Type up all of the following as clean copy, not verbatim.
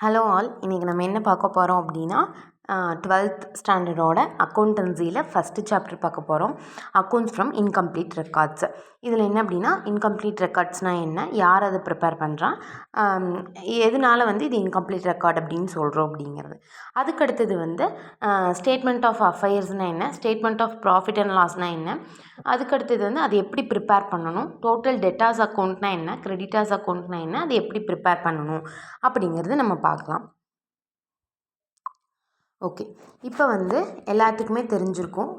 Hello all, இன்றைக்கி நம்ம என்ன பார்க்க போகிறோம் அப்படின்னா 12th ஸ்டாண்டர்டோட அக்கௌண்டன்சியில் ஃபஸ்ட்டு சாப்டர் பார்க்க போகிறோம். Accounts from incomplete records. இதில் என்ன அப்படின்னா இன்கம்ப்ளீட் ரெக்கார்ட்ஸ்னால் என்ன, யார் அதை ப்ரிப்பேர் பண்ணுறா, எதனால் இது இன்கம்ப்ளீட் ரெக்கார்ட் அப்படின்னு சொல்கிறோம் அப்படிங்கிறது. அதுக்கடுத்தது ஸ்டேட்மெண்ட் ஆஃப் அஃபையர்ஸ்னால் என்ன, ஸ்டேட்மெண்ட் ஆஃப் ப்ராஃபிட் அண்ட் லாஸ்னால் என்ன, அதுக்கடுத்தது அது எப்படி ப்ரிப்பேர் பண்ணணும், டோட்டல் டெட்டாஸ் அக்கௌண்ட்னால் என்ன, கிரெடிட்டாஸ் அக்கௌண்ட்னால் என்ன, அது எப்படி ப்ரிப்பேர் பண்ணணும் அப்படிங்கிறது நம்ம பார்க்கலாம். ஓகே, இப்போ எல்லாத்துக்குமே தெரிஞ்சிருக்கும்,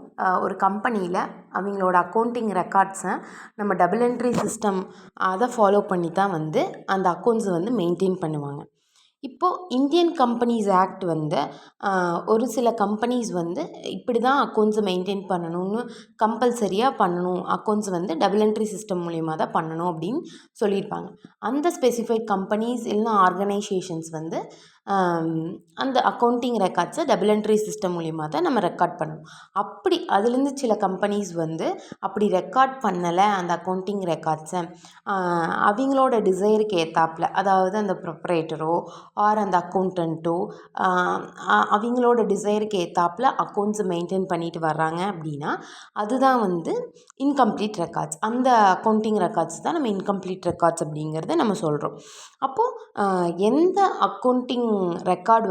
ஒரு கம்பெனியில் அவங்களோட அக்கௌண்டிங் ரெக்கார்ட்ஸை நம்ம டபுள் என்ட்ரி சிஸ்டம் அதை ஃபாலோ பண்ணி தான் அந்த அக்கௌண்ட்ஸை மெயின்டைன் பண்ணுவாங்க. இப்போது இந்தியன் கம்பெனிஸ் ஆக்ட் ஒரு சில கம்பெனிஸ் இப்படி தான் அக்கௌண்ட்ஸை மெயின்டைன் பண்ணணும்னு கம்பல்சரியாக பண்ணணும், அக்கௌண்ட்ஸ் டபுள் என்ட்ரி சிஸ்டம் மூலிமா தான் பண்ணணும் அப்படின்னு சொல்லியிருப்பாங்க. அந்த ஸ்பெசிஃபைட் கம்பெனிஸ் இல்லைனா ஆர்கனைசேஷன்ஸ் அந்த அக்கௌண்டிங் ரெக்கார்ட்ஸை டபுள் என்ட்ரி சிஸ்டம் மூலிமா தான் நம்ம ரெக்கார்ட் பண்ணணும். அப்படி அதுலேருந்து சில கம்பெனிஸ் அப்படி ரெக்கார்ட் பண்ணலை அந்த அக்கௌண்டிங் ரெக்கார்ட்ஸை, அவங்களோட டிசைருக்கு ஏற்றாப்புல, அதாவது அந்த ப்ரொப்ரேட்டரோ ஆர் அந்த அக்கௌண்டண்ட்டோ அவங்களோட டிசைருக்கு ஏற்றாப்புல அக்கௌண்ட்ஸை மெயின்டைன் பண்ணிட்டு வர்றாங்க அப்படின்னா அதுதான் இன்கம்ப்ளீட் ரெக்கார்ட்ஸ். அந்த அக்கௌண்டிங் ரெக்கார்ட்ஸ் தான் நம்ம இன்கம்ப்ளீட் ரெக்கார்ட்ஸ் அப்படிங்கிறத நம்ம சொல்கிறோம். அப்போது எந்த அக்கௌண்டிங் ரெக்கார்டு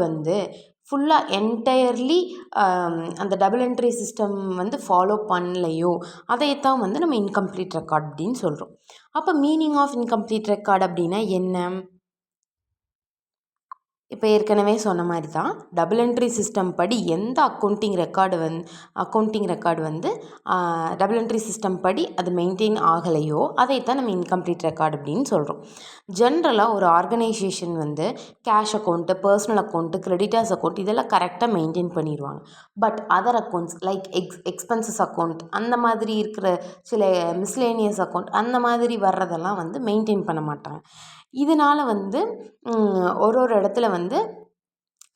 ஃபுல்லாக என்டையர்லி அந்த டபுள் என்ட்ரி சிஸ்டம் ஃபாலோ பண்ணலையோ அதைத்தான் நம்ம இன்கம்ப்ளீட் ரெக்கார்ட் அப்படின்னு சொல்கிறோம். அப்போ மீனிங் ஆஃப் இன்கம்ப்ளீட் ரெக்கார்டு அப்படின்னா என்ன? இப்போ ஏற்கனவே சொன்ன மாதிரி தான், டபுள் என்ட்ரி சிஸ்டம் படி எந்த accounting record double entry system படி அது மெயின்டைன் ஆகலையோ அதைத்தான் நம்ம இன்கம்ப்ளீட் ரெக்கார்டு அப்படின்னு சொல்கிறோம். ஜென்ரலாக ஒரு organisation cash account, personal account, creditors account இதெல்லாம் கரெக்டாக மெயின்டைன் பண்ணிடுவாங்க. But other accounts like expenses account, அந்த மாதிரி இருக்கிற சில மிஸ்லேனியஸ் அக்கௌண்ட், அந்த மாதிரி வர்றதெல்லாம் மெயின்டைன் பண்ண மாட்டாங்க. இதனால் ஒரு இடத்துல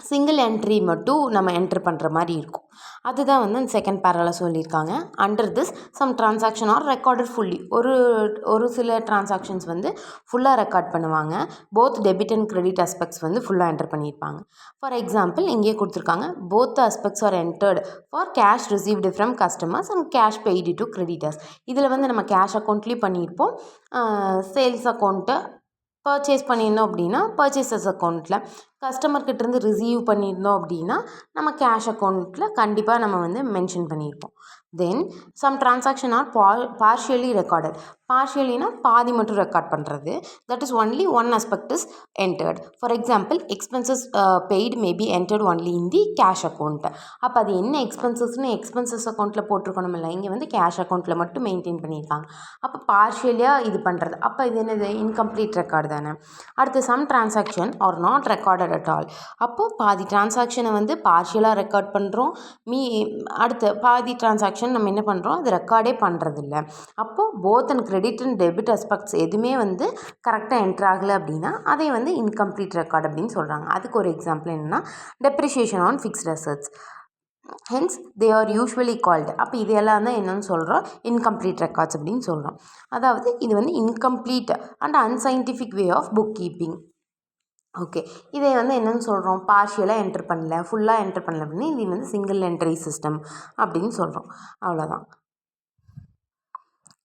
சிங்கிள் என்ட்ரி மட்டும் நம்ம என்ட்ரு பண்ணுற மாதிரி இருக்கும். அதுதான் அந்த செகண்ட் பேராவில் சொல்லியிருக்காங்க. Under this some transaction are recorded fully. ஒரு சில டிரான்சாக்ஷன்ஸ் ஃபுல்லாக ரெக்கார்ட் பண்ணுவாங்க. Both debit and credit aspects ஃபுல்லாக என்டர் பண்ணியிருப்பாங்க. ஃபார் எக்ஸாம்பிள் இங்கேயே கொடுத்துருக்காங்க, both aspects are entered for cash received from customers and cash paid to creditors. இதில் நம்ம கேஷ் அக்கௌண்ட்லேயும் பண்ணியிருப்போம், சேல்ஸ் அக்கௌண்ட்டு பர்ச்சேஸ் பண்ணியிருந்தோம் அப்படின்னா பர்ச்சேசஸ் அக்கௌண்ட்டில், கஸ்டமர்கிட்டேருந்து ரிசீவ் பண்ணியிருந்தோம் அப்படின்னா நம்ம கேஷ் அக்கௌண்ட்டில் கண்டிப்பாக நம்ம மென்ஷன் பண்ணியிருப்போம். Then some transaction are partially recorded. பார்ஷியலினா பாதி மட்டும் ரெக்கார்ட் பண்ணுறது. That is only one aspect is entered. For example expenses paid may be entered only in the cash account. அப்போ அது என்ன எக்ஸ்பென்சஸ்னு எக்ஸ்பென்சஸ் அக்கௌண்ட்டில் போட்டிருக்கணும் இல்லை, இங்கே கேஷ் அக்கௌண்ட்டில் மட்டும் மெயின்டைன் பண்ணியிருக்காங்க. அப்போ பார்ஷியலியாக இது பண்ணுறது, அப்போ இது என்னது, இன்கம்ப்ளீட் ரெக்கார்டு தானே. அடுத்து some transaction are not recorded at all. அப்போது பாதி டிரான்சாக்ஷனை பார்ஷியலாக ரெக்கார்ட் பண்ணுறோம், அடுத்து பாதி டிரான்சாக்ஷன் நம்ம என்ன பண்ணுறோம், அது ரெக்கார்டே பண்ணுறதில்ல. அப்போது both and credit and debit aspects எதுவுமே கரெக்டாக என்ட்ரு ஆகலை அப்படின்னா அதை இன்கம்ப்ளீட் ரெக்கார்டு அப்படின்னு சொல்கிறாங்க. அதுக்கு ஒரு எக்ஸாம்பிள் என்னென்னா depreciation on fixed assets, hence they are usually called. அப்போ இதெல்லாம் தான் என்னென்னு சொல்கிறோம், இன்கம்ப்ளீட் ரெக்கார்ட்ஸ் அப்படின்னு சொல்கிறோம். அதாவது இது incomplete and unscientific way of book keeping. Okay, இதை என்னென்னு சொல்கிறோம், பார்ஷியலாக என்ட்ரு பண்ணல, ஃபுல்லாக என்ட்ரு பண்ணல அப்படின்னு இது சிங்கிள் என்ட்ரி சிஸ்டம் அப்படின்னு சொல்கிறோம். அவ்வளோதான்.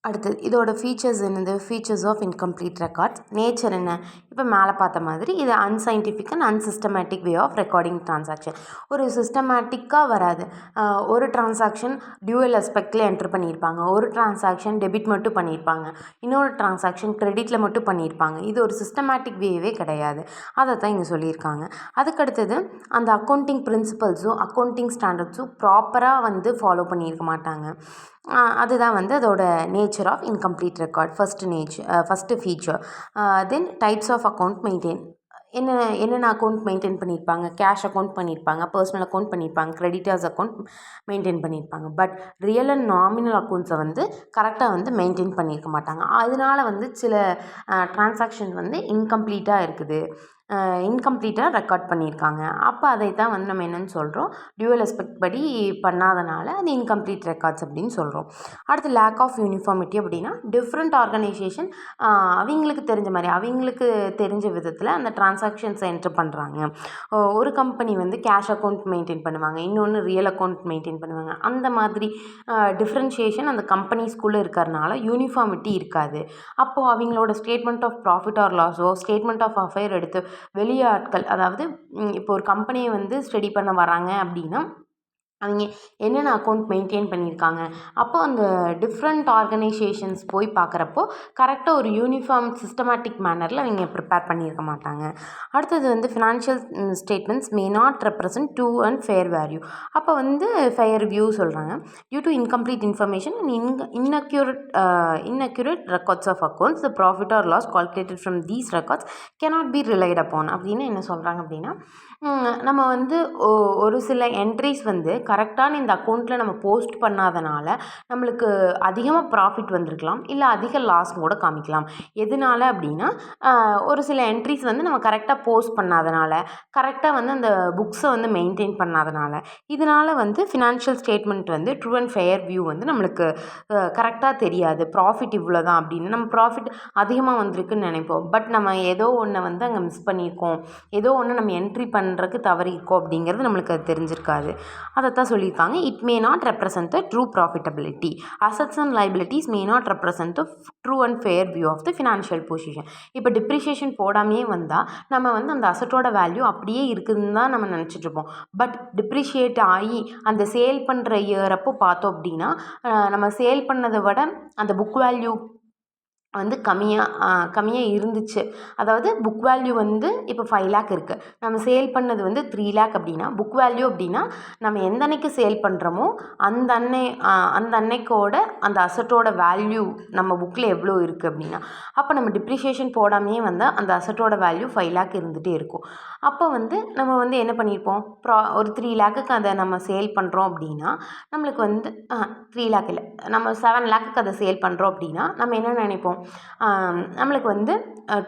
அடுத்தது இதோட ஃபீச்சர்ஸ் என்னது, features of incomplete records. Nature என்ன, இப்போ மேலே பார்த்த மாதிரி இது unscientific and unsystematic way of recording transaction. ஒரு சிஸ்டமேட்டிக்காக வராது. ஒரு டிரான்சாக்ஷன் டியூவல் அஸ்பெக்டில் என்ட்ரு பண்ணியிருப்பாங்க, ஒரு டிரான்சாக்ஷன் டெபிட் மட்டும் பண்ணியிருப்பாங்க, இன்னொரு டிரான்சாக்ஷன் கிரெடிட்டில் மட்டும் பண்ணியிருப்பாங்க. இது ஒரு சிஸ்டமேட்டிக் வேவே கிடையாது. அதை தான் இங்கே சொல்லியிருக்காங்க. அதுக்கடுத்தது அந்த அக்கௌண்டிங் பிரின்சிபல்ஸும் அக்கௌண்டிங் ஸ்டாண்டர்ட்ஸும் ப்ராப்பராக ஃபாலோ பண்ணியிருக்க மாட்டாங்க. அதுதான் அதோட nature of incomplete record. First feature. Then types of account maintain. என்னென்ன அக்கௌண்ட் மெயின்டைன் பண்ணியிருப்பாங்க, கேஷ் அக்கௌண்ட் பண்ணியிருப்பாங்க, பர்சனல் அக்கௌண்ட் பண்ணியிருப்பாங்க, கிரெடிட்டர்ஸ் அக்கௌண்ட் மெயின்டைன் பண்ணியிருப்பாங்க. பட் ரியல் அண்ட் நாமினல் அக்கௌண்ட்ஸை கரெக்டாக மெயின்டைன் பண்ணியிருக்க மாட்டாங்க. அதனால சில டிரான்சாக்ஷன் இன்கம்ப்ளீட்டாக இருக்குது. இன்கம்ப்ளீட்டாக ரெக்கார்ட் பண்ணியிருக்காங்க. அப்போ அதை தான் வந்து நம்ம என்னென்னு சொல்கிறோம், டியூவல் எஸ்பெக்ட் படி பண்ணாதனால அது இன்கம்ப்ளீட் ரெக்கார்ட்ஸ் அப்படின்னு சொல்கிறோம். அடுத்து லேக் ஆஃப் யூனிஃபார்மிட்டி அப்படின்னா டிஃப்ரெண்ட் ஆர்கனைசேஷன் அவங்களுக்கு தெரிஞ்ச மாதிரி அவங்களுக்கு தெரிஞ்ச விதத்தில் அந்த டிரான்சாக்ஷன்ஸை என்ட்ரு பண்ணுறாங்க. ஒரு கம்பெனி வந்து கேஷ் அக்கௌண்ட் மெயின்டைன் பண்ணுவாங்க, இன்னொன்று ரியல் அக்கௌண்ட் மெயின்டைன் பண்ணுவாங்க. அந்த மாதிரி டிஃப்ரென்ஷியேஷன் அந்த கம்பெனிஸ்குள்ளே இருக்கிறனால யூனிஃபார்மிட்டி இருக்காது. அப்போது அவங்களோட ஸ்டேட்மெண்ட் ஆஃப் ப்ராஃபிட் ஆர் லாஸோ ஸ்டேட்மெண்ட் ஆஃப் அஃபேர் எடுத்து வெளியே ஆட்கள், அதாவது இப்போ ஒரு கம்பெனியை வந்து ஸ்டடி பண்ண வராங்க அப்படின்னா அவங்க என்னென்ன அக்கௌண்ட் மெயின்டைன் பண்ணியிருக்காங்க, அப்போ அந்த டிஃப்ரெண்ட் ஆர்கனைசேஷன்ஸ் போய் பார்க்குறப்போ கரெக்டாக ஒரு யூனிஃபார்ம் சிஸ்டமேட்டிக் மேனரில் அவங்க ப்ரிப்பேர் பண்ணியிருக்க மாட்டாங்க. அடுத்தது வந்து financial statements may not represent true and fair value. அப்போ வந்து ஃபேர் வியூ சொல்கிறாங்க. Due to incomplete information and inaccurate records of accounts, the profit or loss calculated from these records cannot be relied upon. அப்படின்னு என்ன சொல்கிறாங்க அப்படின்னா, நம்ம வந்து ஒரு சில என்ட்ரிஸ் வந்து கரெக்டான இந்த அக்கௌண்ட்டில் நம்ம போஸ்ட் பண்ணாதனால நம்மளுக்கு அதிகமாக ப்ராஃபிட் வந்திருக்கலாம், இல்லை அதிக லாஸ் கூட காமிக்கலாம். எதனால அப்படின்னா ஒரு சில என்ட்ரிஸ் வந்து நம்ம கரெக்டாக போஸ்ட் பண்ணாதனால, கரெக்டாக வந்து அந்த புக்ஸை வந்து மெயின்டைன் பண்ணாதனால, இதனால் வந்து ஃபினான்ஷியல் ஸ்டேட்மெண்ட் வந்து ட்ரூ அண்ட் ஃபேர் வியூ வந்து நம்மளுக்கு கரெக்டாக தெரியாது. ப்ராஃபிட் இவ்வளோ தான் அப்படின்னு நம்ம ப்ராஃபிட் அதிகமாக வந்திருக்குன்னு நினைப்போம். பட் நம்ம ஏதோ ஒன்றை வந்து அங்கே மிஸ் பண்ணியிருக்கோம், ஏதோ ஒன்று நம்ம என்ட்ரி பண்ணுறதுக்கு தவறியிருக்கோம் அப்படிங்கிறது நம்மளுக்கு அது தெரிஞ்சிருக்காது. அதைத்தான் சொல்லியிருக்காங்க. It may not represent the true profitability. Assets and liabilities may not represent the true and fair view of the financial position. இப்போ டிப்ரிஷியேஷன் போடாமையே வந்தால் நம்ம வந்து அந்த அசட்டோட வேல்யூ அப்படியே இருக்குதுன்னு தான் நம்ம நினச்சிட்ருப்போம். பட் டிப்ரிஷியேட் ஆகி அந்த சேல் பண்ணுற இயர் அப்போ பார்த்தோம் அப்படின்னா நம்ம சேல் பண்ணதை விட அந்த புக் வேல்யூ வந்து கம்மியாக இருந்துச்சு. அதாவது புக் வேல்யூ வந்து இப்போ 5 லேக் இருக்குது, நம்ம சேல் பண்ணது வந்து 3 லேக் அப்படின்னா புக் வேல்யூ அப்படின்னா நம்ம எந்த அன்னைக்கு சேல் பண்ணுறோமோ அந்த அன்னைக்கோட அந்த அசட்டோட வேல்யூ நம்ம புக்கில் எவ்வளோ இருக்குது அப்படின்னா, அப்போ நம்ம டிப்ரிஷியேஷன் போடாமையே வந்தால் அந்த அசட்டோட வேல்யூ 5 லேக் இருந்துகிட்டே இருக்கும். அப்போ வந்து நம்ம வந்து என்ன பண்ணியிருப்போம், ஒரு 3 லேக்குக்கு அதை நம்ம சேல் பண்ணுறோம் அப்படின்னா நம்மளுக்கு வந்து 3 லேக் இல்லை, நம்ம 7 லேக்குக்கு அதை சேல் பண்ணுறோம் அப்படின்னா நம்ம என்ன நினைப்போம், நம்மளுக்கு வந்து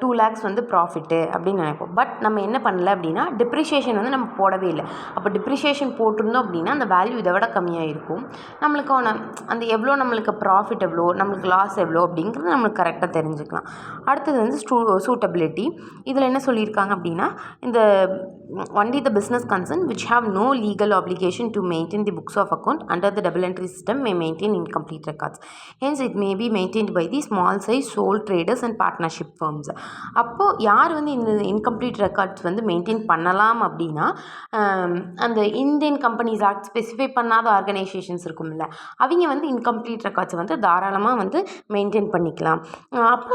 2 லேக்ஸ் வந்து ப்ராஃபிட்டு அப்படின்னு நினைப்போம். பட் நம்ம என்ன பண்ணல அப்படின்னா டிப்ரிஷியேஷன் வந்து நம்ம போடவே இல்லை. அப்போ டிப்ரிஷியேஷன் போட்டிருந்தோம் அப்படின்னா அந்த வேல்யூ இதை விட கம்மியாக இருக்கும். நம்மளுக்கான அந்த எவ்வளோ நம்மளுக்கு ப்ராஃபிட் எவ்வளோ, நம்மளுக்கு லாஸ் எவ்வளோ அப்படிங்கிறது நம்மளுக்கு கரெக்டாக தெரிஞ்சுக்கலாம். அடுத்தது வந்து சூட்டபிலிட்டி. இதில் என்ன சொல்லியிருக்காங்க அப்படின்னா, இந்த only the business concern which have no legal obligation to maintain the books of account under the double entry system may maintain incomplete records. Hence it may be maintained by the small size sole traders and partnership firms. அப்போது யார் வந்து இந்த incomplete records வந்து maintain பண்ணலாம் அப்படின்னா, அந்த Indian companies act specify பண்ணாத organisations இருக்கும்ல, அவங்க வந்து இன்கம்ப்ளீட் ரெக்கார்ட்ஸை வந்து தாராளமாக வந்து மெயின்டைன் பண்ணிக்கலாம். அப்போ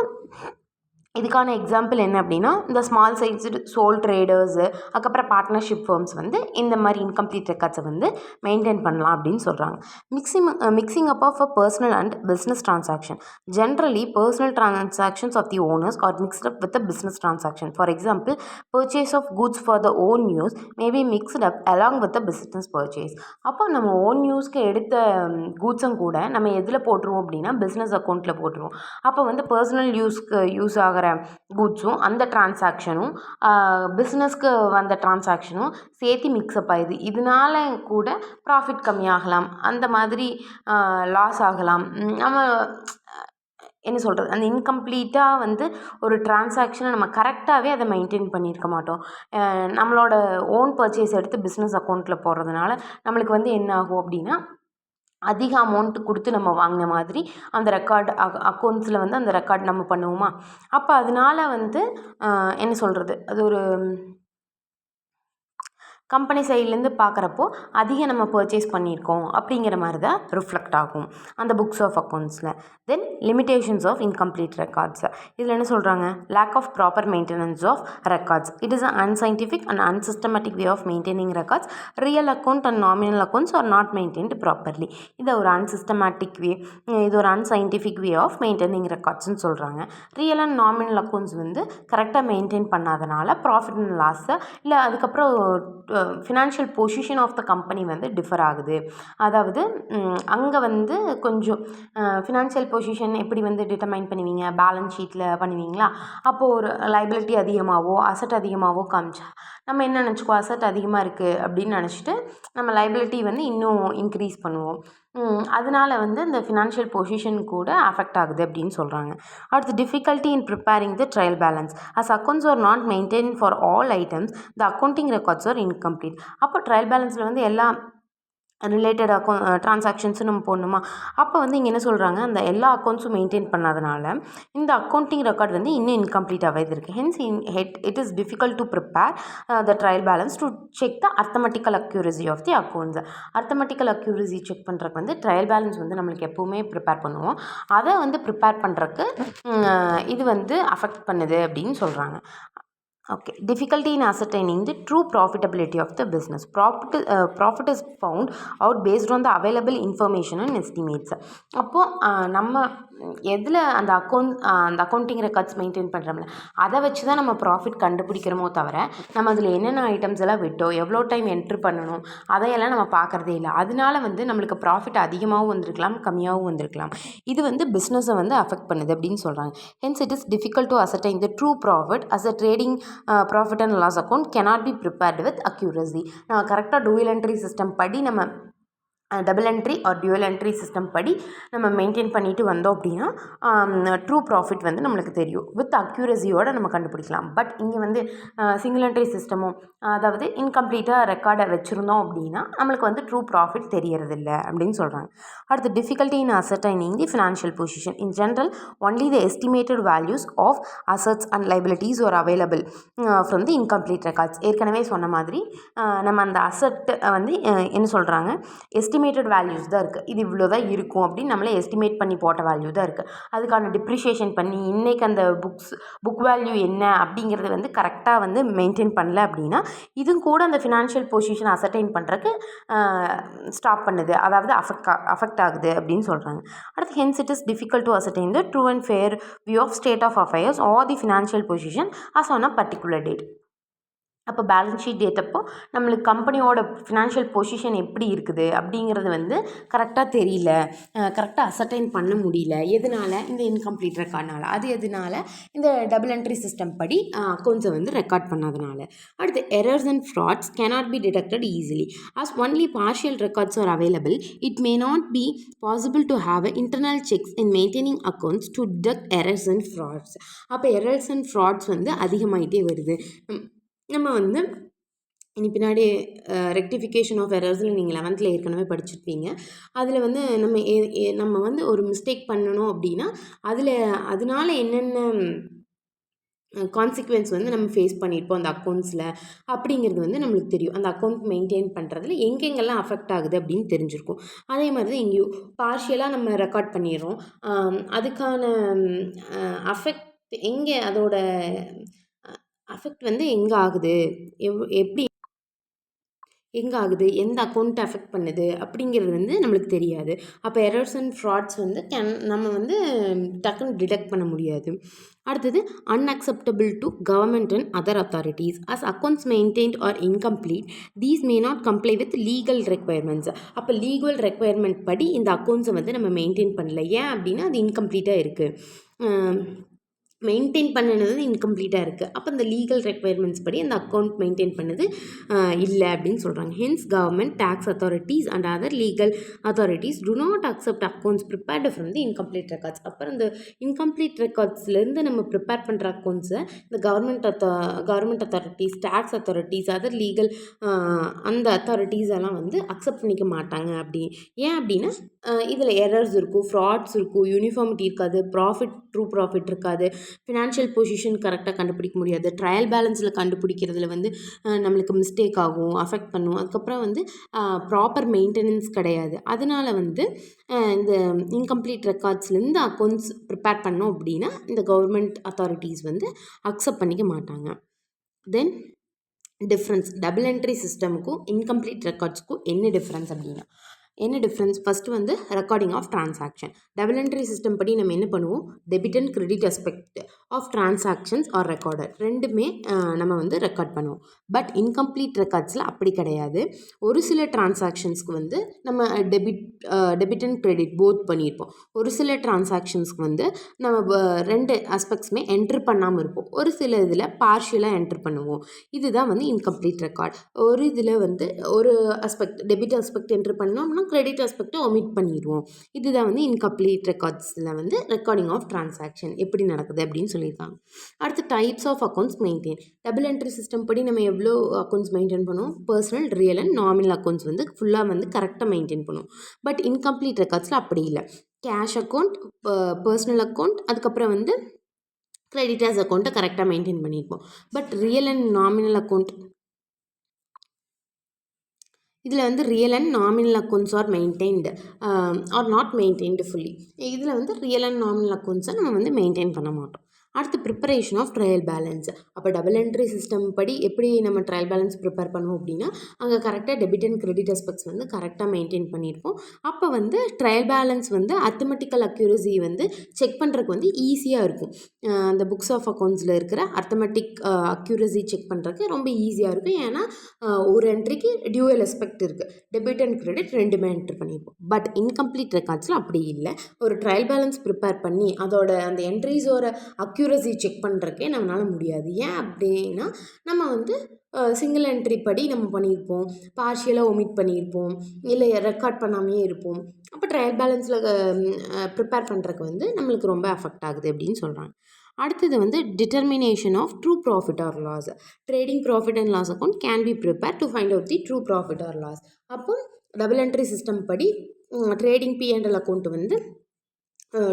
இதுக்கான எக்ஸாம்பிள் என்ன அப்படின்னா, இந்த ஸ்மால் சைஸ்டு சோல் ட்ரேடர்ஸு, அதுக்கப்புறம் பார்ட்னர்ஷிப் ஃபர்ம்ஸ் வந்து இந்த மாதிரி இன்கம்ப்ளீட் ரெக்கார்ட்ஸை வந்து மெயின்டைன் பண்ணலாம் அப்படின்னு சொல்கிறாங்க. Mixing up of a personal and business transaction. Generally personal transactions of the owners are mixed up with a business transaction. For example, purchase of goods for the own use may be mixed up along with a business purchase. அப்போ நம்ம own யூஸ்க்கு எடுத்த கூட்ஸும் கூட நம்ம எதில் போட்டுருவோம் அப்படின்னா business அக்கௌண்ட்டில் போட்டுருவோம். அப்போ வந்து பர்சனல் யூஸ் ஆகிற கூட்ஸும் அந்த டிரான்சாக்ஷனும் பிஸ்னஸ்க்கு வந்த டிரான்சாக்ஷனும் சேர்த்து மிக்ஸ்அப் ஆகுது. இதனால கூட ப்ராஃபிட் கம்மியாகலாம், அந்த மாதிரி லாஸ் ஆகலாம். நம்ம என்ன சொல்கிறது, அந்த இன்கம்ப்ளீட்டாக வந்து ஒரு டிரான்சாக்ஷனை நம்ம கரெக்டாகவே அதை மெயின்டைன் பண்ணியிருக்க மாட்டோம். நம்மளோட ஓன் பர்ச்சேஸ் எடுத்து பிஸ்னஸ் அக்கௌண்ட்டில் போடுறதுனால நம்மளுக்கு வந்து என்ன ஆகும் அப்படின்னா, அதிக அமௌண்ட்டு கொடுத்து நம்ம வாங்கின மாதிரி அந்த ரெக்கார்டு அக்கௌண்ட்ஸில் வந்து அந்த ரெக்கார்ட் நம்ம பண்ணுவோமா, அப்போ அதனால வந்து என்ன சொல்கிறது, அது ஒரு கம்பெனி சைட்லேருந்து பார்க்குறப்போ அதிகம் நம்ம பர்ச்சேஸ் பண்ணியிருக்கோம் அப்படிங்கிற மாதிரி தான் ரிஃப்ளெக்ட் ஆகும் அந்த புக்ஸ் ஆஃப் அக்கௌண்ட்ஸில். Then limitations of incomplete records. இதில் என்ன சொல்கிறாங்க, lack of proper maintenance of records. It is a unscientific and unsystematic way of maintaining records. Real account and nominal accounts are not maintained properly. இது ஒரு unsystematic way, இது ஒரு unscientific way of maintaining ரெக்கார்ட்ஸ்னு சொல்கிறாங்க. Real and nominal accounts வந்து கரெக்டாக maintain பண்ணாதனால profit and லாஸை இல்லை அதுக்கப்புறம் financial position of the company வந்து டிஃபர் ஆகுது. அதாவது அங்கே வந்து கொஞ்சம் ஃபினான்ஷியல் பொசிஷன் எப்படி வந்து டிட்டர்மைன் பண்ணுவீங்க, பேலன்ஸ் ஷீட்டில் பண்ணுவீங்களா? அப்போது ஒரு லைபிலிட்டி அதிகமாகவோ அசட் அதிகமாகவோ காமிச்சா நம்ம என்ன நினச்சிக்குவோம், அசட் அதிகமாக இருக்குது அப்படின்னு நினச்சிட்டு நம்ம லைபிலிட்டி வந்து இன்னும் இன்க்ரீஸ் பண்ணுவோம். அதனால வந்து இந்த ஃபினான்ஷியல் பொசிஷன் கூட அஃபெக்ட் ஆகுது அப்படின்னு சொல்கிறாங்க. அடுத்து difficulty in preparing the trial balance as accounts are not maintain for all items the accounting records are incomplete. அப்போ ட்ரையல் பேலன்ஸில் வந்து எல்லா ரிலேட்டட் ட்ரான்சாக்ஷன்ஸும் நம்ம போடணுமா? அப்போ வந்து இங்கே என்ன சொல்கிறாங்க, அந்த எல்லா அக்கௌண்ட்ஸும் மெயின்டைன் பண்ணாதனால இந்த அக்கௌண்டிங் ரெக்கார்ட் வந்து இன்னும் இன்கம்ப்ளீட்டாகவே இருக்குது. Hence it is difficult to prepare the trial balance to check the arithmetical accuracy of the accounts. Arithmetical accuracy check பண்ணுறதுக்கு வந்து ட்ரையல் பேலன்ஸ் வந்து நம்மளுக்கு எப்போவுமே ப்ரிப்பேர் பண்ணுவோம். அதை வந்து ப்ரிப்பேர் பண்ணுறதுக்கு இது வந்து அஃபெக்ட் பண்ணுது அப்படின்னு சொல்கிறாங்க. Okay, difficulty in ascertaining the true profitability of the business. Profit is found out based on the available information and estimates. அப்போது நம்ம எதில் அந்த அக்கௌண்டிங் ரெக்கார்ட்ஸ் மெயின்டைன் பண்ணுறோம்ல, அதை வச்சு தான் நம்ம ப்ராஃபிட் கண்டுபிடிக்கிறோமோ தவிர நம்ம அதில் என்னென்ன ஐட்டம்ஸ் எல்லாம் விட்டோம், எவ்வளோ டைம் என்ட்ரு பண்ணணும், அதையெல்லாம் நம்ம பார்க்குறதே இல்லை. அதனால வந்து நம்மளுக்கு ப்ராஃபிட் அதிகமாகவும் வந்திருக்கலாம், கம்மியாகவும் வந்திருக்கலாம். இது வந்து பிஸ்னஸை வந்து அஃபெக்ட் பண்ணுது அப்படின்னு சொல்கிறாங்க. Hence it is difficult to ascertain the true profit as a trading profit and loss account cannot be prepared with accuracy. நம்ம கரெக்டாக டூயல் என்ட்ரி சிஸ்டம் படி நம்ம double entry or dual entry system படி நம்ம maintain பண்ணிட்டு வந்தோம் அப்படின்னா true profit வந்து நம்மளுக்கு தெரியும். வித் அக்யூரஸியோடு நம்ம கண்டுபிடிக்கலாம். பட் இங்கே வந்து சிங்கிள் என்ட்ரி சிஸ்டமும் அதாவது இன்கம்ப்ளீட்டாக ரெக்கார்டை வச்சுருந்தோம் அப்படின்னா நம்மளுக்கு வந்து ட்ரூ ப்ராஃபிட் தெரியறதில்ல அப்படின்னு சொல்கிறாங்க. அடுத்து difficulty in ascertaining the financial position. In general only the estimated values of assets and liabilities are available from the incomplete records. ஏற்கனவே சொன்ன மாதிரி நம்ம அந்த அசட்டை வந்து என்ன சொல்கிறாங்க, எஸ்டிமேட்டட் வேல்யூஸ் தான் இருக்குது. இது இவ்வளோ தான் இருக்கும் அப்படின்னு நம்மளே எஸ்டிமேட் பண்ணி போட்ட வேல்யூ தான் இருக்குது. அதுக்கான டிப்ரிஷியேஷன் பண்ணி இன்றைக்கி அந்த புக் வேல்யூ என்ன அப்படிங்கிறது வந்து கரெக்டாக வந்து மெயின்டைன் பண்ணல அப்படின்னா இதுவும் கூட அந்த ஃபினான்ஷியல் பொசிஷன் அசர்டைன் பண்ணுறதுக்கு ஸ்டாப் பண்ணுது, அதாவது அஃபெக்ட் ஆகுது அப்படின்னு சொல்கிறாங்க. அடுத்து hence it is difficult to ascertain the true and fair view of state of affairs or the financial position as on a particular date. அப்போ பேலன்ஸ் ஷீட் டேட்டப்போ நம்மளுக்கு கம்பெனியோட ஃபினான்ஷியல் பொசிஷன் எப்படி இருக்குது அப்படிங்கிறது வந்து கரெக்டாக தெரியல, கரெக்டாக அசர்டைன் பண்ண முடியல. எதனால்? இந்த இன்கம்ப்ளீட் ரெக்கார்ட்னால. அது எதனால்? இந்த டபுள் என்ட்ரி சிஸ்டம் படி அக்கௌண்ட்ஸை வந்து ரெக்கார்ட் பண்ணதுனால. அடுத்து errors and frauds cannot be detected easily as only partial records are available. It may not be possible to have internal checks in maintaining accounts to detect errors and frauds. அப்போ errors and frauds வந்து அதிகமாகிட்டே வருது. நம்ம வந்து இனி பின்னாடி rectification of எரர்ஸில் நீங்கள் 11th ஏற்கனவே படிச்சிருப்பீங்க. அதில் வந்து நம்ம வந்து ஒரு மிஸ்டேக் பண்ணணும் அப்படின்னா அதனால என்னென்ன கான்சிக்வன்ஸ் வந்து நம்ம ஃபேஸ் பண்ணியிருப்போம் அந்த அக்கௌண்ட்ஸில் அப்படிங்கிறது வந்து நம்மளுக்கு தெரியும். அந்த அக்கௌண்ட் மெயின்டைன் பண்ணுறதுல எங்கெங்கெல்லாம் அஃபெக்ட் ஆகுது அப்படின்னு தெரிஞ்சிருக்கும். அதே மாதிரி தான் எங்கேயும் பார்ஷியலாக நம்ம ரெக்கார்ட் பண்ணிடுறோம். அதுக்கான அஃபெக்ட் எங்கே, அதோட அஃபெக்ட் வந்து எங்கே ஆகுது, எப்படி எங்கே ஆகுது, எந்த அக்கௌண்ட்டை அஃபெக்ட் பண்ணுது அப்படிங்கிறது வந்து நம்மளுக்கு தெரியாது. அப்போ எரர்ஸ் அண்ட் ஃப்ராட்ஸ் வந்து நம்ம வந்து டக்குன்னு டிடெக்ட் பண்ண முடியாது. அடுத்தது unacceptable to government and other authorities as accounts maintained are incomplete these may not comply with legal requirements. அப்போ லீகல் ரெக்குயர்மெண்ட் படி இந்த அக்கௌண்ட்ஸை வந்து நம்ம மெயின்டைன் பண்ணல. ஏன் அப்படின்னா அது இன்கம்ப்ளீட்டாக இருக்குது, மெயின்டைன் பண்ணினது இன்கம்ப்ளீட்டாக இருக்குது. அப்போ இந்த லீகல் ரெக்குயர்மெண்ட்ஸ் படி அந்த அக்கௌண்ட் மெயின்டைன் பண்ணது இல்லை அப்படின்னு சொல்கிறாங்க. Hence government, tax authorities and other legal authorities to not accept accounts prepared from the incomplete records. அப்புறம் இந்த இன்கம்ப்ளீட் ரெக்கார்ட்ஸ்லேருந்து நம்ம ப்ரிப்பேர் பண்ணுற அக்கௌண்ட்ஸை இந்த government authorities, tax authorities, other legal அந்த அத்தாரிட்டிஸ் எல்லாம் வந்து அக்செப்ட் பண்ணிக்க மாட்டாங்க. ஏன் அப்படின்னா இதில் எரர்ஸ் இருக்கும், ஃப்ராட்ஸ் இருக்கும், யூனிஃபார்மிட்டி இருக்காது, ட்ரூ ப்ராஃபிட் இருக்காது, ஃபினான்ஷியல் பொசிஷன் கரெக்டாக கண்டுபிடிக்க முடியாது, ட்ரையல் பேலன்ஸில் கண்டுபிடிக்கிறதுல வந்து நம்மளுக்கு மிஸ்டேக் ஆகும், அஃபெக்ட் பண்ணும். அதுக்கப்புறம் வந்து ப்ராப்பர் மெயின்டெனன்ஸ் கிடையாது. அதனால் வந்து இந்த இன்கம்ப்ளீட் ரெக்கார்ட்ஸ்லேருந்து அக்கௌண்ட்ஸ் ப்ரிப்பேர் பண்ணோம் அப்படின்னா இந்த கவர்மெண்ட் அத்தாரிட்டிஸ் வந்து அக்செப்ட் பண்ணிக்க மாட்டாங்க. தென் டிஃப்ரென்ஸ், டபுள் என்ட்ரி சிஸ்டமுக்கும் இன்கம்ப்ளீட் ரெக்கார்ட்ஸ்க்கும் என்ன டிஃப்ரென்ஸ் அப்படின்னா ஃபஸ்ட்டு வந்து recording of transaction. Double entry system படி நம்ம என்ன பண்ணுவோம், debit and credit aspect of transactions are recorded. ரெண்டுமே நம்ம வந்து ரெக்கார்ட் பண்ணுவோம். பட் இன்கம்ப்ளீட் ரெக்கார்ட்ஸில் அப்படி கிடையாது. ஒரு சில டிரான்சாக்ஷன்ஸ்க்கு வந்து நம்ம டெபிட் அண்ட் கிரெடிட் போத் பண்ணியிருப்போம். ஒரு சில டிரான்சாக்ஷன்ஸ்க்கு வந்து நம்ம ரெண்டு ஆஸ்பெக்ட்ஸுமே என்ட்ரு பண்ணாமல் இருப்போம். ஒரு சில இதில் பார்ஷியலாக என்ட்ரு பண்ணுவோம். இதுதான் வந்து இன்கம்ப்ளீட் ரெக்கார்ட். ஒரு இதில் வந்து ஒரு ஆஸ்பெக்ட் டெபிட் ஆஸ்பெக்ட் என்ட்ரு பண்ணோம்னா கிரெடிட் ஆஸ்பெக்ட்டை ஒமிட் பண்ணிடுவோம். இதுதான் வந்து இன்கம்ப்ளீட் ரெக்கார்ட்ஸில் வந்து ரெக்கார்டிங் ஆஃப் டிரான்சாக்ஷன் எப்படி நடக்குது அப்படின்னு சொல்லியிருக்காங்க. அடுத்து types of accounts maintain. Double entry system படி நம்ம எவ்வளோ அக்கௌண்ட்ஸ் மெயின்டைன் பண்ணுவோம்? Personal, real and nominal accounts வந்து ஃபுல்லாக வந்து கரெக்டாக மெயின்டைன் பண்ணுவோம். பட் இன்கம்ப்ளீட் ரெக்கார்ட்ஸில் அப்படி இல்லை. கேஷ் அக்கௌண்ட், பர்சனல் அக்கௌண்ட், அதுக்கப்புறம் வந்து கிரெடிட்டர்ஸ் அக்கௌண்ட்டை கரெக்டாக மெயின்டைன் பண்ணியிருப்போம். But real and nominal account இதில் வந்து real and nominal accounts are maintained or not maintained fully. இதில் வந்து ரியல் அண்ட் நாமினல் அக்கௌண்ட்ஸை நம்ம வந்து மெயின்டைன் பண்ண மாட்டோம். அடுத்து ப்ரிப்பரேஷன் ஆஃப் ட்ரையல் பேலன்ஸ். அப்போ டபுள் என்ட்ரி சிஸ்டம் படி எப்படி நம்ம ட்ரையல் பேலன்ஸ் ப்ரிப்பேர் பண்ணுவோம் அப்படின்னா, அங்கே கரெக்டாக டெபிட் அண்ட் கிரெடிட் ஆஸ்பெக்ட்ஸ் வந்து கரெக்டாக மெயின்டைன் பண்ணியிருப்போம். அப்போ வந்து ட்ரையல் பேலன்ஸ் வந்து அர்த்தமெட்டிக்கல் அக்யூரசி வந்து செக் பண்ணுறதுக்கு வந்து ஈஸியாக இருக்கும். அந்த புக்ஸ் ஆஃப் அக்கௌண்ட்ஸில் இருக்கிற அர்த்தமெட்டிக் அக்யூரசி செக் பண்ணுறதுக்கு ரொம்ப ஈஸியாக இருக்கும். ஏன்னா ஒரு என்ட்ரிக்கு டியூவல் எஸ்பெக்ட் இருக்குது. டெபிட் அண்ட் கிரெடிட் ரெண்டுமே என்ட்ரு பண்ணியிருப்போம். பட் இன்கம்ப்ளீட் ரெக்கார்ட்ஸில் அப்படி இல்லை. ஒரு ட்ரையல் பேலன்ஸ் ப்ரிப்பேர் பண்ணி அதோட அந்த என்ட்ரிஸோட அக்யூரசி செக் பண்ணுறக்கே நம்மளால் முடியாது. ஏன் அப்படின்னா நம்ம வந்து சிங்கிள் என்ட்ரி படி நம்ம பண்ணியிருப்போம், பார்ஷியலாக ஒமிட் பண்ணியிருப்போம், இல்லை ரெக்கார்ட் பண்ணாமையே இருப்போம். அப்போ ட்ரையல் பேலன்ஸில் ப்ரிப்பேர் பண்ணுறக்கு வந்து நம்மளுக்கு ரொம்ப அஃபெக்ட் ஆகுது அப்படின்னு சொல்கிறாங்க. அடுத்தது வந்து determination of true profit or loss. Trading profit and loss account can be prepare to find out the true profit or loss. அப்போ டபுள் என்ட்ரி சிஸ்டம் படி ட்ரேடிங் P&L அக்கௌண்ட் வந்து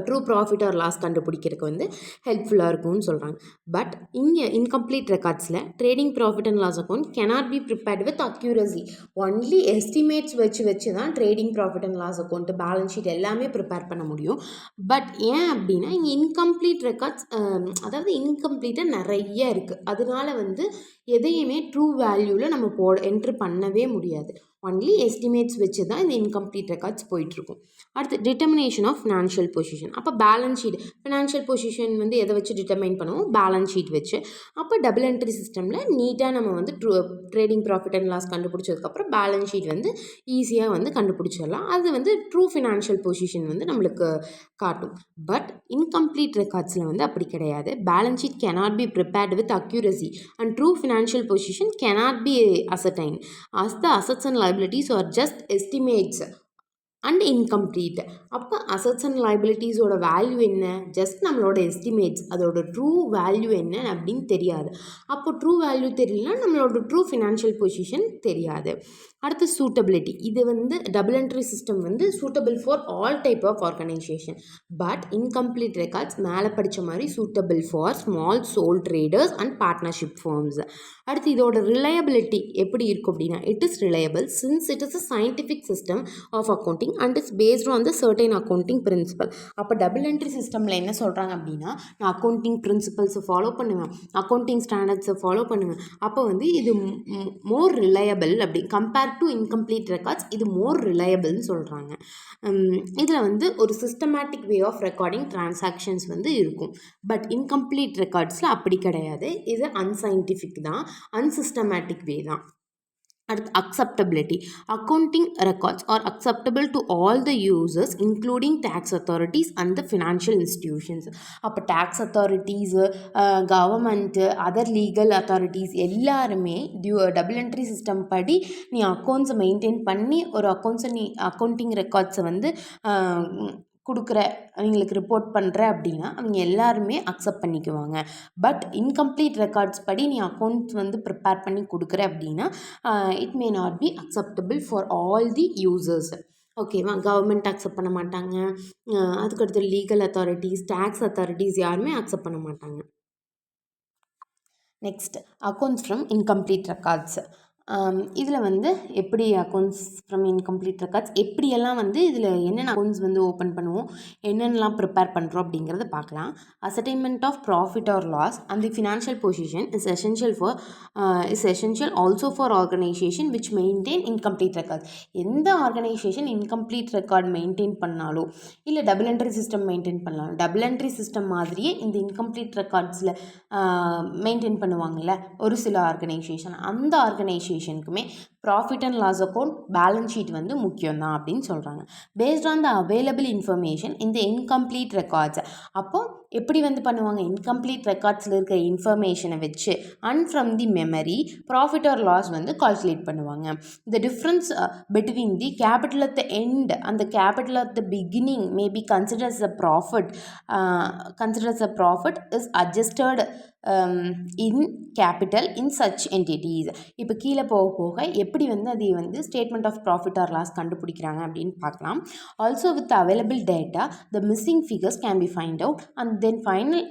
ட்ரூ ப்ராஃபிட் ஆர் லாஸ் கண்டுபிடிக்கிறதுக்கு வந்து ஹெல்ப்ஃபுல்லாக இருக்கும்னு சொல்கிறாங்க. But இங்கே incomplete ரெக்கார்ட்ஸில் trading profit and loss account cannot be prepared with accuracy. Only estimates வச்சு தான் trading profit and loss account, balance sheet எல்லாமே ப்ரிப்பேர் பண்ண முடியும். பட் ஏன் அப்படின்னா இங்கே இன்கம்ப்ளீட் ரெக்கார்ட்ஸ், அதாவது இன்கம்ப்ளீட்டாக நிறைய இருக்குது. அதனால வந்து எதையுமே ட்ரூ வேல்யூவில் நம்ம என்ட்ரு பண்ணவே முடியாது. ஒன்லி எஸ்டிமேட்ஸ் வச்சு தான் இந்த இன்கம்ப்ளீட் ரெக்கார்ட்ஸ் போயிட்டுருக்கும். அடுத்து டிட்டர்மினேஷன் ஆஃப் ஃபினான்ஷியல் பொசிஷன். அப்போ பேலன்ஸ் ஷீட், ஃபினான்ஷியல் பொசிஷன் வந்து எதை வச்சு டிட்டர்மைன் பண்ணுவோம்? பேலன்ஸ் ஷீட் வச்சு. அப்போ டபுள் என்ட்ரி சிஸ்டமில் நீட்டாக நம்ம வந்து ட்ரேடிங் ப்ராஃபிட் அண்ட் லாஸ் கண்டுபிடிச்சதுக்கப்புறம் பேலன்ஸ் ஷீட் வந்து ஈஸியாக வந்து கண்டுபிடிச்சிடலாம். அது வந்து ட்ரூ ஃபினான்ஷியல் பொசிஷன் வந்து நம்மளுக்கு காட்டும். பட் இன்கம்ப்ளீட் ரெக்கார்ட்ஸில் வந்து அப்படி கிடையாது. Balance sheet cannot be prepared with accuracy and true financial position cannot be ascertained as the assets and liabilities are just estimates and incomplete. அப்போ அசட்ஸ் அண்ட் லைபிலிட்டிஸோட வேல்யூ என்ன? Just நம்மளோட estimates. அதோட true value என்ன அப்படின்னு தெரியாது. அப்போ true value தெரியலனா நம்மளோட ட்ரூ ஃபினான்ஷியல் பொசிஷன் தெரியாது. அடுத்து சூட்டபிலிட்டி. இது வந்து டபுள் என்ட்ரி சிஸ்டம் வந்து suitable for all type of organisation. But incomplete records மேலே படித்த மாதிரி suitable for small sole traders and partnership firms. அடுத்து இதோட ரிலையபிலிட்டி எப்படி இருக்கும் அப்படின்னா, it is reliable since it is a scientific system of accounting and it's based on the certain accounting principle. அப்போ double entry சிஸ்டமில் என்ன சொல்கிறாங்க அப்படின்னா, நான் அக்கௌண்டிங் பிரின்சிபல்ஸை ஃபாலோ பண்ணுவேன், அக்கௌண்டிங் ஸ்டாண்டர்ட்ஸை ஃபாலோ பண்ணுவேன். அப்போ வந்து இது மோர் ரிலையபிள் அப்படி கம்பேர் டு இன்கம்ப்ளீட் ரெக்கார்ட்ஸ், இது மோர் ரிலையபிள்னு சொல்கிறாங்க. இதில் வந்து ஒரு systematic way of recording transactions வந்து இருக்கும். பட் இன்கம்ப்ளீட் ரெக்கார்ட்ஸில் அப்படி கிடையாது. இது அன்சைன்டிஃபிக் தான், அன்சிஸ்டமேட்டிக் வே தான். அடுத்து acceptability. Accounting records are acceptable to all the users including tax authorities and the financial institutions. அப்போ tax authorities, government, other legal authorities எல்லாருமே டபுள் என்ட்ரி சிஸ்டம் படி நீ அக்கௌண்ட்ஸை மெயின்டைன் பண்ணி ஒரு அக்கௌண்டிங் ரெக்கார்ட்ஸை வந்து கொடுக்குற, அவங்களுக்கு ரிப்போர்ட் பண்ணுற அப்படின்னா அவங்க எல்லாருமே அக்செப்ட் பண்ணிக்குவாங்க. பட் இன்கம்ப்ளீட் ரெக்கார்ட்ஸ் படி நீ அக்கௌண்ட்ஸ் வந்து ப்ரிப்பேர் பண்ணி கொடுக்குற அப்படின்னா it may not be acceptable for all the users. ஓகேவா? கவர்மெண்ட் அக்செப்ட் பண்ண மாட்டாங்க, அதுக்கடுத்து லீகல் அத்தாரிட்டிஸ், டேக்ஸ் அத்தாரிட்டிஸ் யாருமே அக்செப்ட் பண்ண மாட்டாங்க. Next, accounts from incomplete records. இதில் வந்து எப்படி அக்கௌண்ட்ஸ் ஃப்ரம் இன்கம்ப்ளீட் ரெக்கார்ட்ஸ் எப்படியெல்லாம் வந்து இதில் என்னென்ன அக்கௌண்ட்ஸ் வந்து ஓப்பன் பண்ணுவோம், என்னென்னலாம் ப்ரிப்பேர் பண்ணுறோம் அப்படிங்கிறத பார்க்கலாம். Ascertainment of profit or loss and the financial position is essential also for organization which maintain incomplete records. எந்த ஆர்கனைசேஷன் இன்கம்ப்ளீட் ரெக்கார்ட் மெயின்டைன் பண்ணாலோ இல்லை டபுள் என்ட்ரி சிஸ்டம் மெயின்டைன் பண்ணலாம். டபுள் என்ட்ரி சிஸ்டம் மாதிரியே இந்த இன்கம்ப்ளீட் ரெக்கார்ட்ஸில் மெயின்டைன் பண்ணுவாங்கள்ல ஒரு சில organization, அந்த ஆர்கனைசேஷனுக்குமே profit and loss account balance sheet வந்து முக்கியம்தான் அப்படின்னு சொல்கிறாங்க. Based on the available information இந்த இன்கம்ப்ளீட் ரெக்கார்ட்ஸ். அப்போது எப்படி வந்து பண்ணுவாங்க, இன்கம்ப்ளீட் ரெக்கார்ட்ஸில் இருக்கிற இன்ஃபர்மேஷனை வச்சு and from the memory profit or loss வந்து கால்குலேட் பண்ணுவாங்க. The difference between the capital at the end and the capital at the beginning may be considers a profit is adjusted in capital in such entities. இப்போ கீழே போக போக எப்படி வந்து அதை வந்து statement of profit or loss கண்டுபிடிக்கிறாங்க அப்படின்னு பார்க்கலாம். Also with available data the missing figures can be find out and then final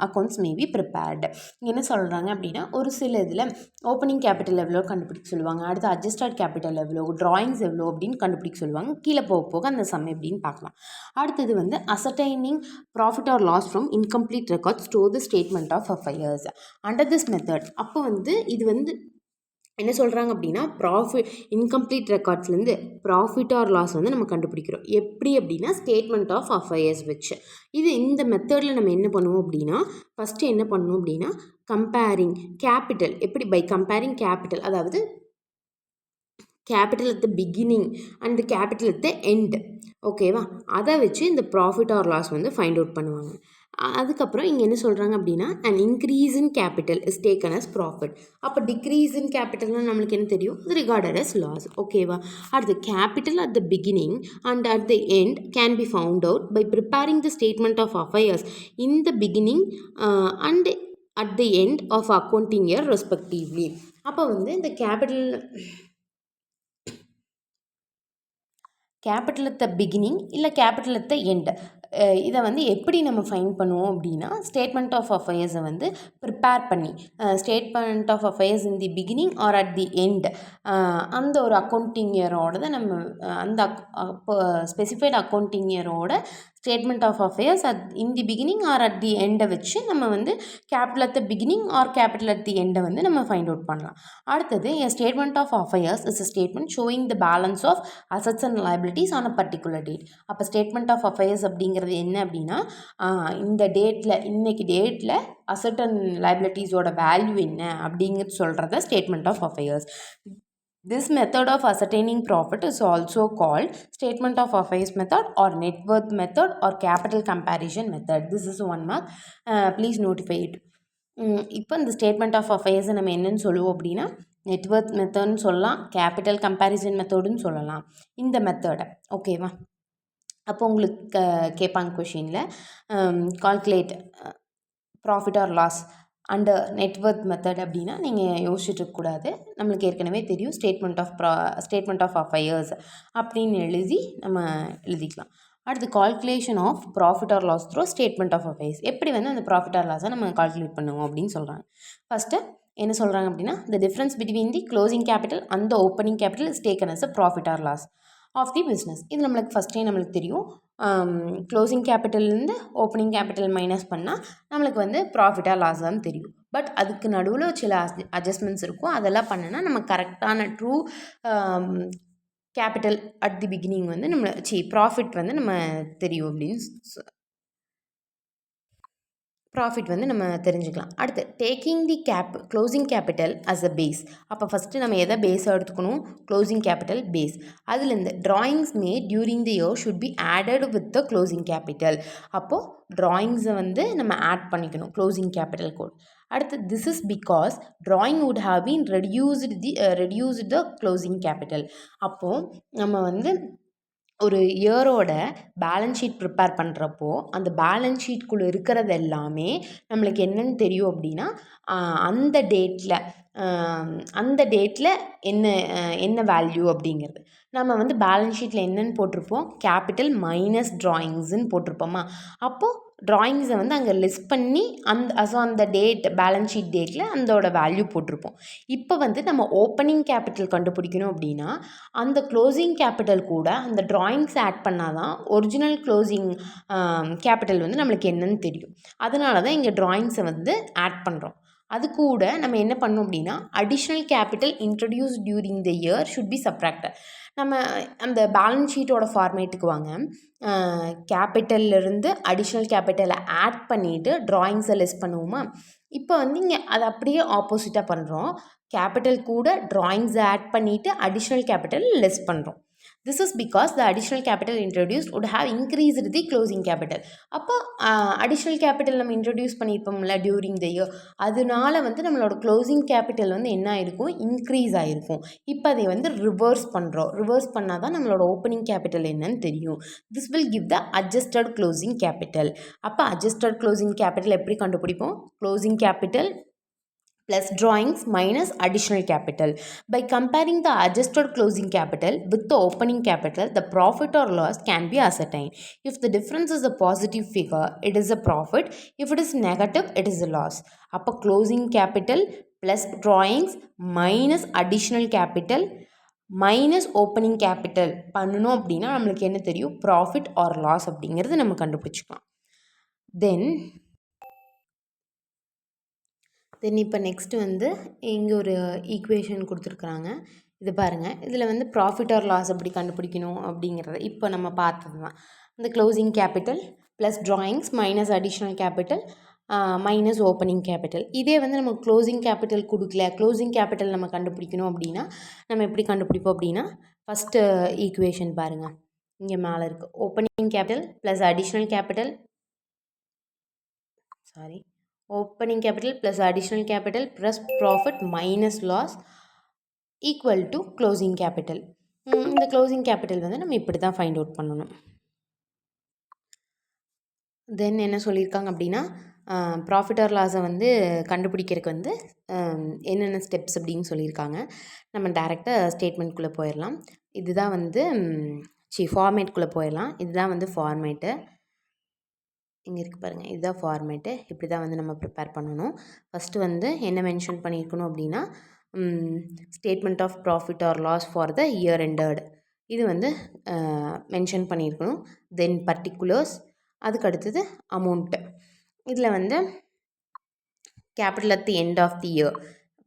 accounts may be prepared. என்ன சொல்கிறாங்க அப்படின்னா, ஒரு சில இதில் ஓப்பனிங் கேபிட்டல் எவ்வளோ கண்டுபிடிக்க சொல்லுவாங்க, அடுத்து அட்ஜஸ்டட் கேபிட்டல் எவ்வளோ, ட்ராயிங்ஸ் எவ்வளோ அப்படின்னு கண்டுபிடிக்க சொல்லுவாங்க. கீழே போக போக அந்த சம் எப்படின்னு பார்க்கலாம். அடுத்தது வந்து ascertaining profit or loss from incomplete records to the statement of affairs under this method. அப்போ வந்து இது வந்து என்ன சொல்கிறாங்க அப்படின்னா, இன்கம்ப்ளீட் ரெக்கார்ட்ஸ்லேருந்து ப்ராஃபிட் ஆர் லாஸ் வந்து நம்ம கண்டுபிடிக்கிறோம். எப்படி அப்படின்னா ஸ்டேட்மெண்ட் ஆஃப் அஃபயர்ஸ் வச்சு. இந்த மெத்தடில் நம்ம என்ன பண்ணுவோம் அப்படின்னா, ஃபஸ்ட்டு என்ன பண்ணணும் அப்படின்னா கம்பேரிங் கேபிட்டல். எப்படி பை கம்பேரிங் கேபிட்டல், அதாவது capital at the beginning and the capital at the end. ஓகேவா, அதை வச்சு இந்த ப்ராஃபிட் ஆர் லாஸ் வந்து ஃபைண்ட் அவுட் பண்ணுவாங்க. அதுக்கப்புறம் இங்கே என்ன சொல்கிறாங்க அப்படின்னா and increase in capital is taken as profit. அப்போ டிக்ரீஸ் இன் கேபிட்டல்னால் நம்மளுக்கு என்ன தெரியும், அது ரிகார்டட் அஸ் லாஸ். ஓகேவா, அடுத்து capital at the beginning and at the end can be found out by preparing the statement of affairs in the beginning and at the end of accounting year respectively. அப்போ வந்து இந்த capital at the beginning இல்லை capital at the end, இதை வந்து எப்படி நம்ம find பண்ணுவோம் அப்படின்னா ஸ்டேட்மெண்ட் ஆஃப் அஃபயர்ஸை வந்து ப்ரிப்பேர் பண்ணி statement of affairs in the beginning or at the end அந்த ஒரு அக்கௌண்டிங் இயரோட நம்ம அந்த ஸ்பெசிஃபைட் அக்கௌண்டிங் இயரோட statement of affairs in the beginning or at the எண்டை வச்சு நம்ம வந்து capital at the beginning or capital at the எண்டை வந்து நம்ம ஃபைண்ட் அவுட் பண்ணலாம். அடுத்தது a statement of affairs is a statement showing the balance of assets and liabilities on a particular date. அப்போ ஸ்டேட்மெண்ட் ஆஃப் அஃபேர்ஸ் அப்படிங்கிறது என்ன அப்படின்னா, இந்த டேட்டில் இன்னைக்கு டேட்டில் அசட் அண்ட் லைபிலிட்டிஸோட வேல்யூ என்ன அப்படிங்கிறது சொல்கிறத statement of affairs. This method of ascertaining profit is also called statement of affairs method or net worth method or capital comparison method. This is 1 mark. Please notify it. இப்போ இந்த statement of அஃபேர்ஸை நம்ம என்னென்னு சொல்லுவோம் அப்படின்னா net worth மெத்தட்னு சொல்லலாம், capital comparison மெத்தடுன்னு சொல்லலாம் இந்த மெத்தடை. ஓகேவா, அப்போ உங்களுக்கு கேட்பாங்க கொஷினில் calculate profit or loss under net worth method அப்படின்னா நீங்கள் யோசிச்சுட்டு இருக்கக்கூடாது. நம்மளுக்கு ஏற்கனவே தெரியும் ஸ்டேட்மெண்ட் ஆஃப் அஃபயர்ஸ் அப்படின்னு நம்ம எழுதிக்கலாம். அடுத்து calculation of profit or loss through statement of affairs. எப்படி வந்து அந்த ப்ராஃபிட் ஆர் லாஸை நம்ம கால்குலேட் பண்ணுவோம் அப்படின்னு சொல்கிறாங்க. ஃபஸ்ட்டு என்ன சொல்கிறாங்க அப்படின்னா the difference between the closing capital and the opening capital is taken as a profit or loss of the business. இது நம்மளுக்கு தெரியும். க்ளோசிங் கேபிட்டல்லேருந்து ஓப்பனிங் கேபிட்டல் மைனஸ் பண்ணால் நம்மளுக்கு வந்து ப்ராஃபிட்டாக லாஸ் தான் தெரியும். பட் அதுக்கு நடுவில் சில அட்ஜஸ்ட்மெண்ட்ஸ் இருக்கும். அதெல்லாம் பண்ணுன்னா நம்ம கரெக்டான true capital at the beginning வந்து ப்ராஃபிட் வந்து நம்ம தெரியும் அப்படின்னு ப்ராஃபிட் வந்து நம்ம தெரிஞ்சுக்கலாம். அடுத்து taking the closing capital as a base. அப்போ ஃபஸ்ட்டு நம்ம எதை பேஸாக எடுத்துக்கணும், க்ளோசிங் கேபிட்டல் பேஸ். அதுலேருந்து drawings made during the year should be added with the closing capital. அப்போது ட்ராயிங்ஸை வந்து நம்ம ஆட் பண்ணிக்கணும் க்ளோசிங் கேபிட்டல் கோட். அடுத்து this is because drawing would have been reduced the closing capital. அப்போது நம்ம வந்து ஒரு இயரோட பேலன்ஸ் ஷீட் ப்ரிப்பேர் பண்ணுறப்போ அந்த பேலன்ஸ் ஷீட்குள்ளே இருக்கிறது எல்லாமே நம்மளுக்கு என்னென்னு தெரியும் அப்படின்னா அந்த டேட்டில் என்ன வேல்யூ அப்படிங்கிறது நம்ம வந்து பேலன்ஸ் ஷீட்டில் என்னென்னு போட்டிருப்போம், கேபிட்டல் மைனஸ் ட்ராயிங்ஸ்ன்னு போட்டிருப்போமா. அப்போது ட்ராயிங்ஸை வந்து அங்கே லிஸ்ட் பண்ணி அந்த டேட் பேலன்ஸ் ஷீட் டேட்டில் அதோட வேல்யூ போட்டிருப்போம். இப்போ வந்து நம்ம ஓப்பனிங் கேபிட்டல் கண்டுபிடிக்கணும் அப்படின்னா அந்த க்ளோசிங் கேபிட்டல் கூட அந்த ட்ராயிங்ஸ் ஆட் பண்ணால் தான் ஒரிஜினல் க்ளோசிங் கேபிட்டல் வந்து நம்மளுக்கு என்னன்னு தெரியும். அதனால தான் இங்கே ட்ராயிங்ஸை வந்து ஆட் பண்ணுறோம். அது கூட நம்ம என்ன பண்ணோம் அப்படின்னா additional capital introduce during the year should B subtracted. நம்ம அந்த பேலன்ஸ் ஷீட்டோட ஃபார்மேட்டுக்கு வாங்க. கேபிட்டல்லேருந்து அடிஷ்னல் கேபிட்டலை ஆட் பண்ணிவிட்டு ட்ராயிங்ஸை லிஸ்ட் பண்ணுவோமா. இப்போ வந்து இங்கே அதை அப்படியே ஆப்போசிட்டாக பண்ணுறோம். கேபிட்டல் கூட ட்ராயிங்ஸை ஆட் பண்ணிவிட்டு அடிஷ்னல் கேபிட்டல் லிஸ்ட் பண்ணுறோம். This is because the additional capital introduced would have increased the closing capital. அப்போ additional capital நம்ம இன்ட்ரடியூஸ் பண்ணியிருப்போம்ல டியூரிங் த இயர், அதனால வந்து நம்மளோட க்ளோசிங் கேபிட்டல் வந்து என்ன ஆயிருக்கும், இன்க்ரீஸ் ஆகிருக்கும். இப்போ அதை வந்து ரிவர்ஸ் பண்ணுறோம். ரிவர்ஸ் பண்ணால் தான் நம்மளோட ஓப்பனிங் கேபிட்டல் என்னன்னு தெரியும். This will give the adjusted closing capital. அப்போ அட்ஜஸ்டட் க்ளோசிங் கேபிட்டல் எப்படி கண்டுபிடிப்போம்? Closing capital plus drawings minus additional capital. By comparing the adjusted closing capital with the opening capital, the profit or loss can be ascertained. If the difference is a positive figure, it is a profit. If it is negative, it is a loss. அப்போ closing capital plus drawings minus additional capital minus opening capital பண்ணணும் அப்படின்னா நம்மளுக்கு என்ன தெரியும்? Profit or loss அப்படிங்கிறது நம்ம கண்டுபிடிச்சிக்கலாம். தென் இப்போ next வந்து இங்கே ஒரு ஈக்குவேஷன் கொடுத்துருக்குறாங்க. இது பாருங்கள். இதில் வந்து ப்ராஃபிட் ஆர் லாஸ் எப்படி கண்டுபிடிக்கணும் அப்படிங்கிறத இப்போ நம்ம பார்த்தது தான். இந்த closing capital plus drawings minus additional capital minus opening capital. இதே வந்து நம்ம க்ளோசிங் கேபிட்டல் கொடுக்கல, க்ளோசிங் கேபிட்டல் நம்ம கண்டுபிடிக்கணும் அப்படின்னா நம்ம எப்படி கண்டுபிடிப்போம் அப்படின்னா ஃபஸ்ட்டு ஈக்குவேஷன் பாருங்கள். இங்கே மேலே இருக்குது. Opening capital plus additional capital opening capital plus additional capital plus profit minus loss equal to closing capital. இந்த closing capital வந்து நம்ம இப்படி தான் ஃபைண்ட் அவுட் பண்ணணும். தென் என்ன சொல்லியிருக்காங்க அப்படின்னா ப்ராஃபிட் ஆர் லாஸை வந்து கண்டுபிடிக்கிறதுக்கு வந்து என்னென்ன ஸ்டெப்ஸ் அப்படின்னு சொல்லியிருக்காங்க. நம்ம டேரெக்டாக ஸ்டேட்மெண்ட்குள்ளே போயிடலாம். இதுதான் வந்து ஃபார்மேட்குள்ளே போயிடலாம். இதுதான் வந்து ஃபார்மேட்டு. இங்கே இருக்குது பாருங்கள். இதுதான் ஃபார்மேட்டு. இப்படி தான் வந்து நம்ம ப்ரிப்பேர் பண்ணணும். ஃபஸ்ட்டு வந்து என்ன மென்ஷன் பண்ணியிருக்கணும் அப்படின்னா statement of profit or loss for the year ended இது வந்து மென்ஷன் பண்ணியிருக்கணும். தென் பர்டிகுலர்ஸ், அதுக்கு அடுத்தது அமௌண்ட்டு. இதில் வந்து capital at the end of the year.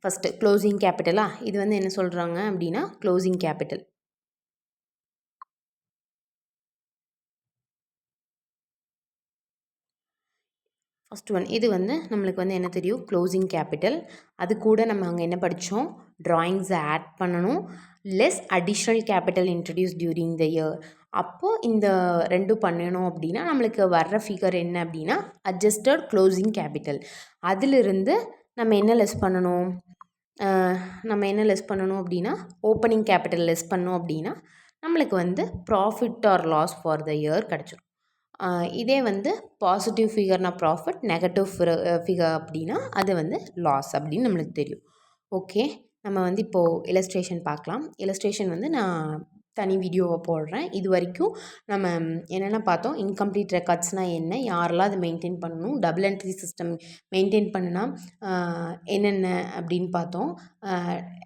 First closing கேபிட்டலாக இது வந்து என்ன சொல்கிறாங்க அப்படின்னா க்ளோசிங் கேபிட்டல். ஃபஸ்ட் ஒன் இது வந்து நம்மளுக்கு வந்து என்ன தெரியும்? Closing capital. அது கூட நம்ம அங்கே என்ன படித்தோம்? ட்ராயிங்ஸை ஆட் பண்ணணும். Less additional capital introduce during the year. அப்போது இந்த ரெண்டும் பண்ணணும் அப்படின்னா நம்மளுக்கு வர்ற ஃபிகர் என்ன அப்படின்னா அட்ஜஸ்டட் க்ளோசிங் கேபிட்டல். அதிலிருந்து நம்ம என்ன லெஸ் பண்ணணும்? அப்படின்னா ஓப்பனிங் கேபிட்டல் லெஸ் பண்ணோம் அப்படின்னா நம்மளுக்கு வந்து profit or loss for the year கிடச்சிடும். இதே வந்து பாசிட்டிவ் ஃபிகர்னா ப்ராஃபிட், நெகட்டிவ் ஃபிகர் அப்படின்னா அது வந்து லாஸ் அப்படின்னு நம்மளுக்கு தெரியும். ஓகே, நம்ம வந்து இப்போது இல்லஸ்ட்ரேஷன் பார்க்கலாம். இல்லஸ்ட்ரேஷன் வந்து நான் தனி வீடியோவை போடுறேன். இது வரைக்கும் நம்ம என்னென்ன பார்த்தோம்? இன்கம்ப்ளீட் ரெக்கார்ட்ஸ்னால் என்ன, யாரெல்லாம் அதை மெயின்டைன் பண்ணணும், டபுள் என்ட்ரி சிஸ்டம் மெயின்டைன் பண்ணினா என்னென்ன அப்படின்னு பார்த்தோம்.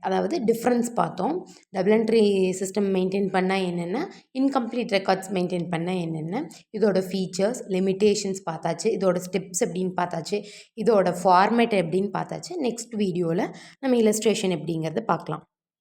அதாவது டிஃப்ரென்ஸ் பார்த்தோம். டபுள் என்ட்ரி சிஸ்டம் மெயின்டைன் பண்ணால் என்னென்ன, இன்கம்ப்ளீட் ரெக்கார்ட்ஸ் மெயின்டைன் பண்ணால் என்னென்ன, இதோட ஃபீச்சர்ஸ், லிமிட்டேஷன்ஸ் பார்த்தாச்சு, இதோட ஸ்டெப்ஸ் எப்படின்னு பார்த்தாச்சு, இதோட ஃபார்மேட் எப்படின்னு பார்த்தாச்சு. நெக்ஸ்ட் வீடியோவில் நம்ம இல்லஸ்ட்ரேஷன் எப்படிங்கிறத பார்க்கலாம்.